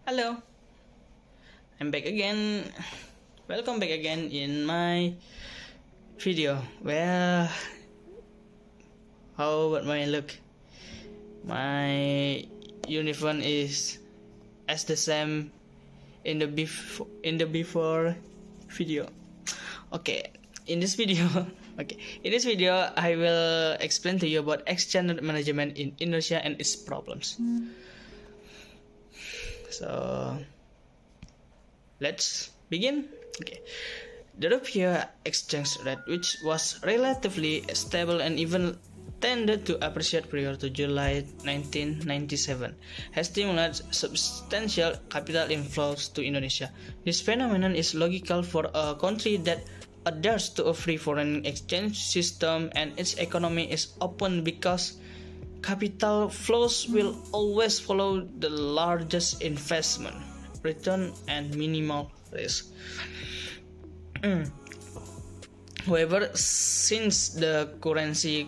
Hello, I'm back again. Welcome back again in my video. Well, how about my look? My uniform is as the same in the before video. Okay, in this video, I will explain to you about exchange management in Indonesia and its problems. So let's begin. Okay, the rupiah exchange rate, which was relatively stable and even tended to appreciate prior to July 1997, has stimulated substantial capital inflows to Indonesia. This phenomenon is logical for a country that adheres to a free foreign exchange system and its economy is open because capital flows will always follow the largest investment return and minimal risk. However, since the currency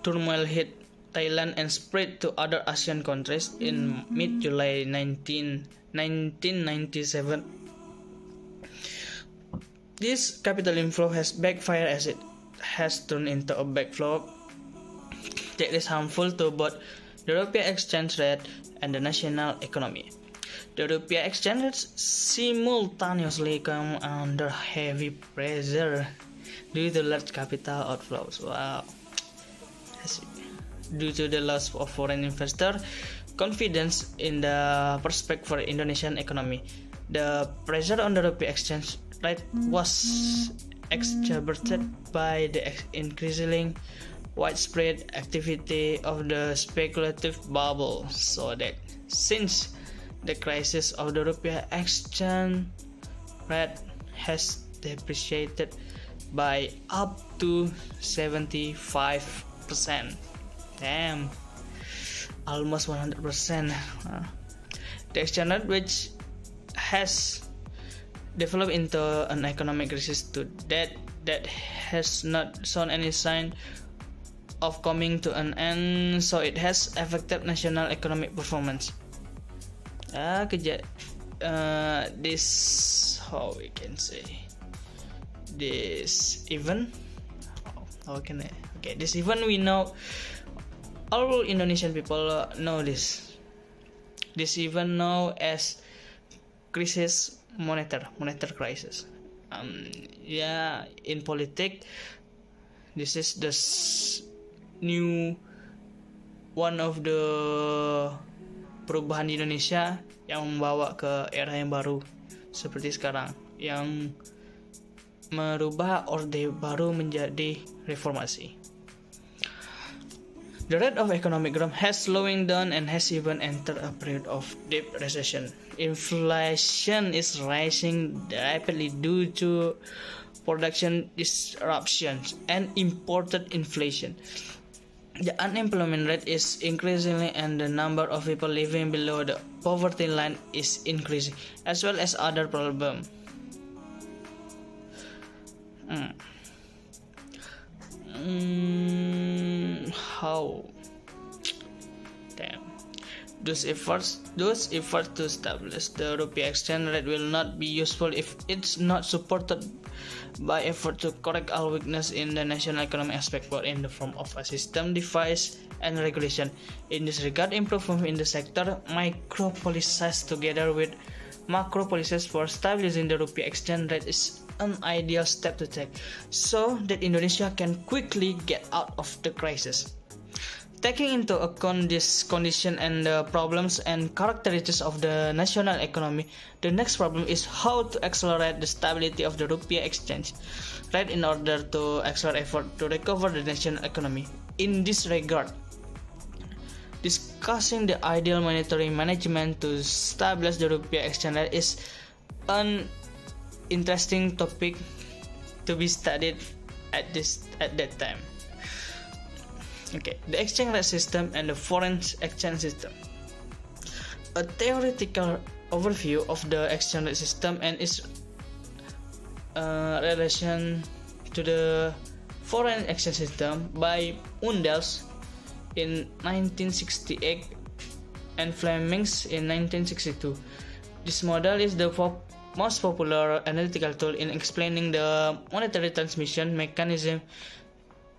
turmoil hit Thailand and spread to other Asian countries in mid-July 1997, this capital inflow has backfired as it has turned into a backflow that is harmful to both the rupiah exchange rate and the national economy. The rupiah exchange rate simultaneously come under heavy pressure due to large capital outflows. Wow. Due to the loss of foreign investor confidence in the prospect for Indonesian economy, the pressure on the rupiah exchange rate was exacerbated by the increasingly widespread activity of the speculative bubble, so that since the crisis of the rupiah exchange rate has depreciated by up to 75%. Damn, almost 100%. The exchange rate, which has developed into an economic crisis to that has not shown any sign of coming to an end, so it has affected national economic performance. This, how we can say, this event, this event, we know, all Indonesian people know this event known as monetary crisis. In politics, this is the new one of the perubahan di Indonesia yang membawa ke era yang baru seperti sekarang, yang merubah orde baru menjadi reformasi. The rate of economic growth has slowing down and has even entered a period of deep recession. Inflation is rising rapidly due to production disruptions and imported inflation. The unemployment rate is increasing and the number of people living below the poverty line is increasing, as well as other problems. How? Damn. Those efforts to establish the rupiah exchange rate will not be useful if it's not supported by effort to correct all weakness in the national economic aspect, but in the form of a system device and regulation. In this regard, improvement in the sector micro policies together with macro policies for stabilizing the rupiah exchange rate is an ideal step to take, so that Indonesia can quickly get out of the crisis. Taking into account this condition and the problems and characteristics of the national economy, the next problem is how to accelerate the stability of the rupiah exchange rate in order to accelerate effort to recover the national economy. In this regard, discussing the ideal monetary management to stabilize the rupiah exchange rate is an interesting topic to be studied at that time. The exchange rate system and the foreign exchange system. A theoretical overview of the exchange rate system and its relation to the foreign exchange system by Undels in 1968 and Flemings in 1962 This model is the most popular analytical tool in explaining the monetary transmission mechanism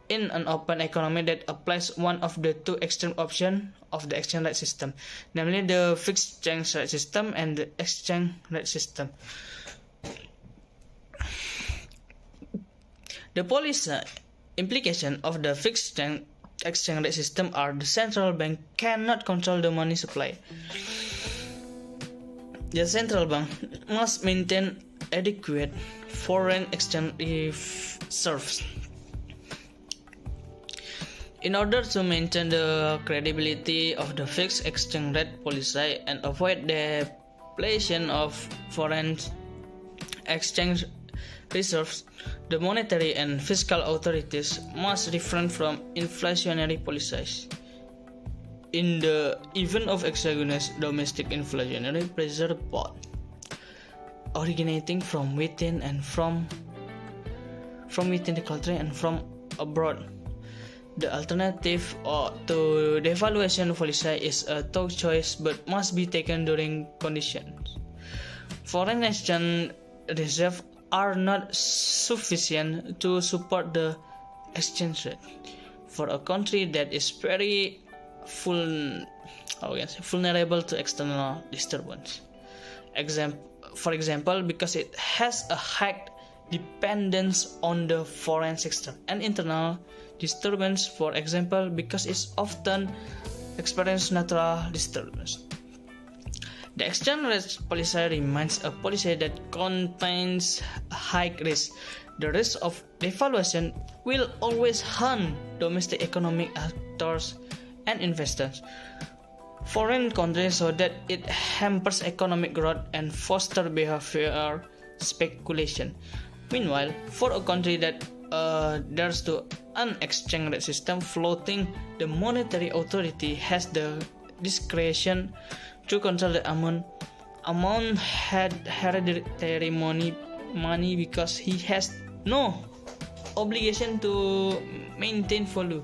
in an open economy that applies one of the two extreme options of the exchange rate system, namely the fixed exchange rate system and the exchange rate system. The policy implication of the fixed exchange rate system are the central bank cannot control the money supply. The central bank must maintain adequate foreign exchange reserves in order to maintain the credibility of the fixed exchange rate policy and avoid the depletion of foreign exchange reserves. The monetary and fiscal authorities must refrain from inflationary policies. In the event of exogenous domestic inflationary pressure both originating from within and from within the country and from abroad, the alternative to devaluation policy is a tough choice but must be taken during conditions. Foreign exchange reserves are not sufficient to support the exchange rate for a country that is very vulnerable to external disturbance. For example, because it has a high dependence on the foreign sector, and internal disturbance, for example, because it often experiences natural disturbance. The exchange rate policy remains a policy that contains high risk. The risk of devaluation will always harm domestic economic actors and investors, foreign countries, so that it hampers economic growth and fosters behavior speculation. Meanwhile, for a country that adheres to an exchange rate system floating, the monetary authority has the discretion to control the amount hereditary money because he has no obligation to maintain value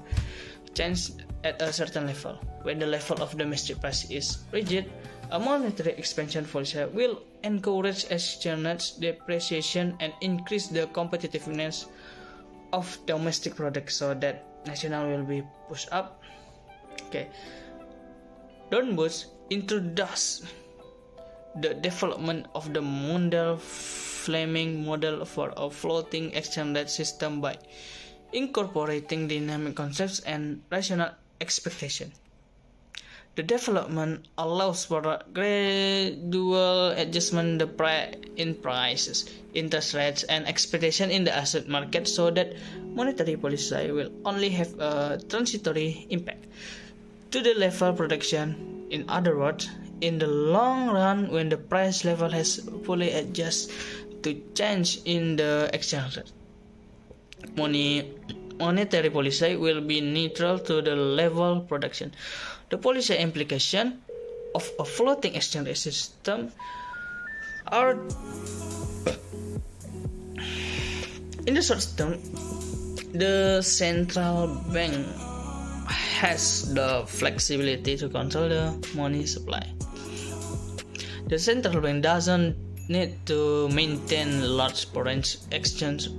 change at a certain level. When the level of domestic price is rigid, a monetary expansion policy will encourage exchange depreciation and increase the competitiveness of domestic products, so that national will be pushed up. Downwards introduce the development of the Mundell-Fleming model for a floating exchange rate system by incorporating dynamic concepts and rational expectation. The development allows for a gradual adjustment in prices, interest rates, and expectation in the asset market, so that monetary policy will only have a transitory impact to the level production. In other words, in the long run, when the price level has fully adjusted to change in the exchange rate, monetary policy will be neutral to the level production. The policy implication of a floating exchange rate system are: in the short term, the central bank has the flexibility to control the money supply. The central bank doesn't need to maintain large foreign exchange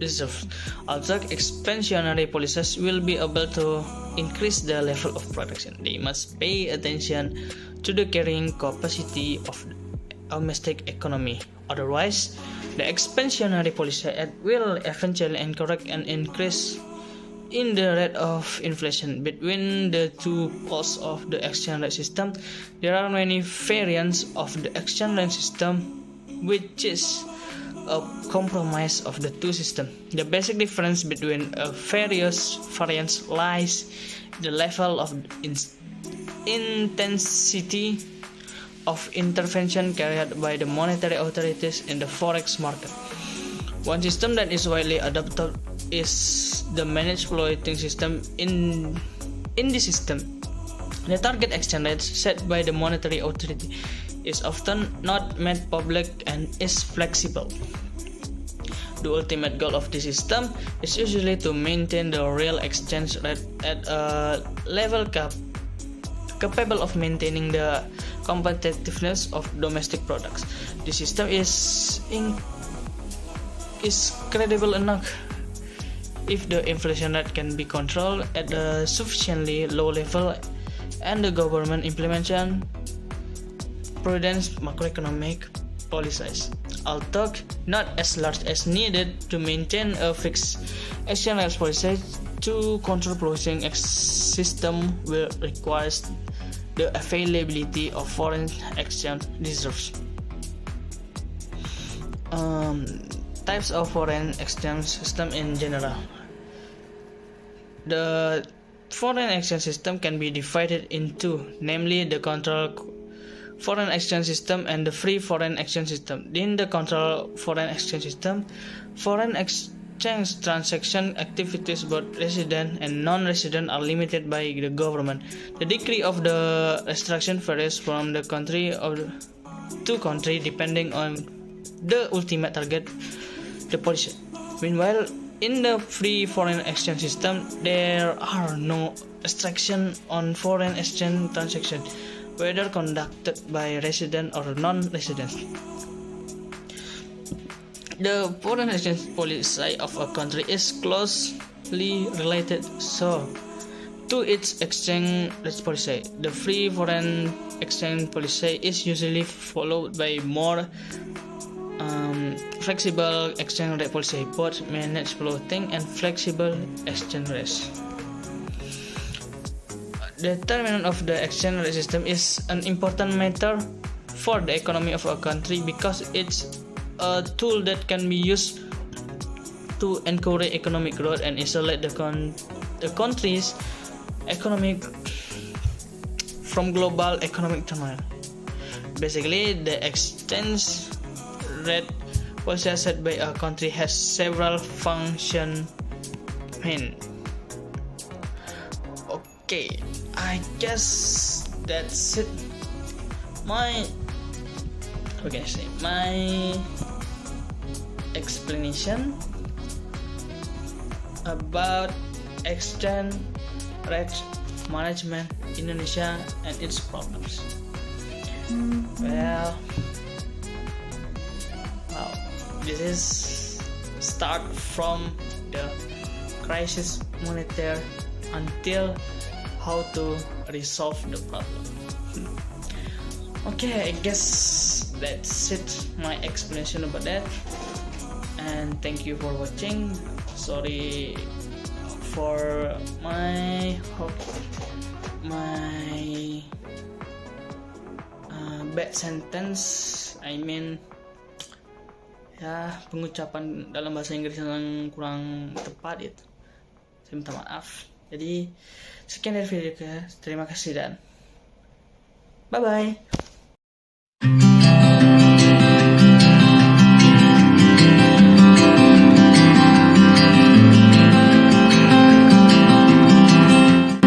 reserves. Although expansionary policies will be able to increase the level of production, they must pay attention to the carrying capacity of the domestic economy. Otherwise, the expansionary policy will eventually encourage an increase in the rate of inflation. Between the two poles of the exchange rate system, there are many variants of the exchange rate system, which is a compromise of the two systems. The basic difference between various variants lies in the level of intensity of intervention carried by the monetary authorities in the forex market. One system that is widely adopted is the managed floating system. In this system, the target exchange rate set by the monetary authority is often not made public and is flexible. The ultimate goal of this system is usually to maintain the real exchange rate at a level capable of maintaining the competitiveness of domestic products. The system is credible enough if the inflation rate can be controlled at a sufficiently low level and the government implementation prudent macroeconomic policies, although not as large as needed to maintain a fixed exchange rate policy. To control floating system will require the availability of foreign exchange reserves. Types of foreign exchange system in general. The foreign exchange system can be divided into, namely the control foreign exchange system and the free foreign exchange system. In the control foreign exchange system, foreign exchange transaction activities, both resident and non-resident, are limited by the government. The degree of the restriction varies from the country to country depending on the ultimate target, the policy. Meanwhile, in the free foreign exchange system, there are no restrictions on foreign exchange transactions, whether conducted by resident or non-residents. The foreign exchange policy of a country is closely related to its exchange rate policy. The free foreign exchange policy is usually followed by more flexible exchange rate policy, both manage floating and flexible exchange rates. The determinant of the exchange rate system is an important matter for the economy of a country because it's a tool that can be used to encourage economic growth and isolate the country's economy from global economic turmoil. Basically, the exchange rate policy set by a country has several functions. Okay, I guess that's it. My explanation about exchange rate management Indonesia and its problems. Well, this is start from the crisis monetary until how to resolve the problem. Okay, I guess that's it, my explanation about that, and thank you for watching. Sorry for my bad sentence, I mean ya pengucapan dalam bahasa Inggris yang kurang tepat itu. Saya minta maaf. Jadi sekian dari video saya. Terima kasih dan bye bye.